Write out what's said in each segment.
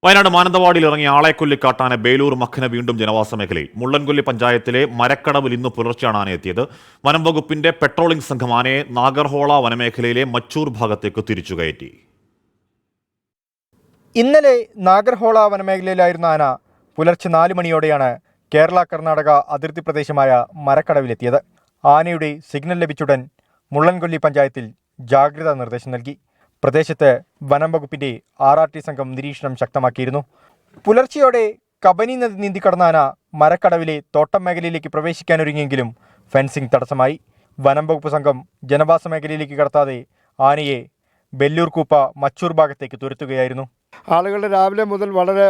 വയനാട് മാനന്തവാടിയിൽ ഇറങ്ങിയ ആളെക്കൊല്ലി കാട്ടാന ബേലൂർ മഖന വീണ്ടും ജനവാസ മേഖലയിൽ. മുള്ളൻകൊല്ലി പഞ്ചായത്തിലെ മരക്കടവിൽ ഇന്ന് പുലർച്ചെയാണ് ആന എത്തിയത്. വനം വകുപ്പിന്റെ പെട്രോളിംഗ് സംഘം ആനയെ നാഗർഹോള വനമേഖലയിലെ മച്ചൂർ ഭാഗത്തേക്ക് തിരിച്ചുകയറ്റി. ഇന്നലെ നാഗർഹോള വനമേഖലയിലായിരുന്ന ആന പുലർച്ചെ 4 മണിയോടെയാണ് കേരള കർണാടക അതിർത്തി പ്രദേശമായ മരക്കടവിലെത്തിയത്. ആനയുടെ സിഗ്നൽ ലഭിച്ചുടൻ മുള്ളൻകൊല്ലി പഞ്ചായത്തിൽ ജാഗ്രതാ നിർദ്ദേശം നൽകി. പ്രദേശത്ത് വനം വകുപ്പിന്റെ RRT സംഘം നിരീക്ഷണം ശക്തമാക്കിയിരുന്നു. പുലർച്ചെയോടെ കബനി നദി നീന്തിക്കടന്ന ആന മരക്കടവിലെ തോട്ടം മേഖലയിലേക്ക് പ്രവേശിക്കാനൊരുങ്ങിയെങ്കിലും ഫെൻസിംഗ് തടസ്സമായി. വനം വകുപ്പ് സംഘം ജനവാസ മേഖലയിലേക്ക് കടത്താതെ ആനയെ ബെല്ലൂർകൂപ്പ മച്ചൂർ ഭാഗത്തേക്ക് തുരത്തുകയായിരുന്നു. ആളുകൾ രാവിലെ മുതൽ വളരെ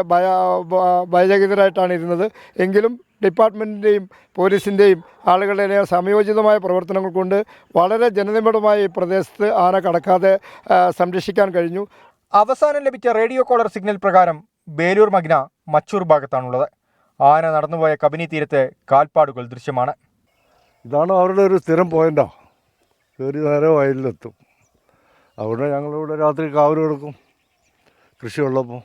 ഭയചകിതരായിട്ടാണ് ഇരുന്നത്. എങ്കിലും ഡിപ്പാർട്ട്മെൻറ്റിൻ്റെയും പോലീസിൻ്റെയും ആളുകളുടെ സമയോചിതമായ പ്രവർത്തനങ്ങൾ കൊണ്ട് വളരെ ജനനിബിഡമായി ഈ പ്രദേശത്ത് ആന കടക്കാതെ സംരക്ഷിക്കാൻ കഴിഞ്ഞു. അവസാനം ലഭിച്ച റേഡിയോ കോളർ സിഗ്നൽ പ്രകാരം ബേലൂർ മഗ്ന മച്ചൂർ ഭാഗത്താണുള്ളത്. ആന നടന്നുപോയ കബനി തീരത്ത് കാൽപ്പാടുകൾ ദൃശ്യമാണ്. ഇതാണ് അവരുടെ ഒരു സ്ഥിരം പോയിൻ്റാണ്. കയറി നേരെ വയലിലെത്തും. അവിടെ ഞങ്ങളിവിടെ രാത്രി കാവൽ കൊടുക്കും. കൃഷിയുള്ളപ്പോൾ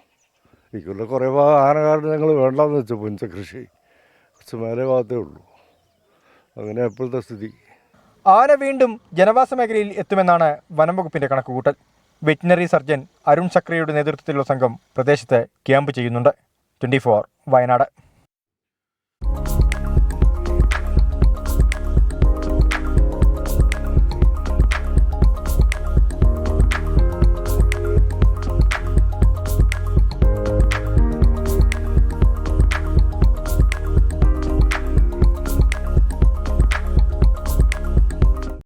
ഇക്കുള്ള കുറേ ഭാഗം ആന കാരണം ഞങ്ങൾ വേണ്ടെന്ന് വെച്ചു. പുഞ്ച കൃഷി കുറച്ച് മേലെ ഭാഗത്തേ ഉള്ളൂ. അങ്ങനെ എപ്പോഴത്തെ സ്ഥിതി. ആന വീണ്ടും ജനവാസ മേഖലയിൽ എത്തുമെന്നാണ് വനം വകുപ്പിന്റെ കണക്കുകൂട്ടൽ. വെറ്റിനറി സർജൻ അരുൺ സക്രിയയുടെ നേതൃത്വത്തിലുള്ള സംഘം പ്രദേശത്ത് ക്യാമ്പ് ചെയ്യുന്നുണ്ട്. 24 വയനാട്.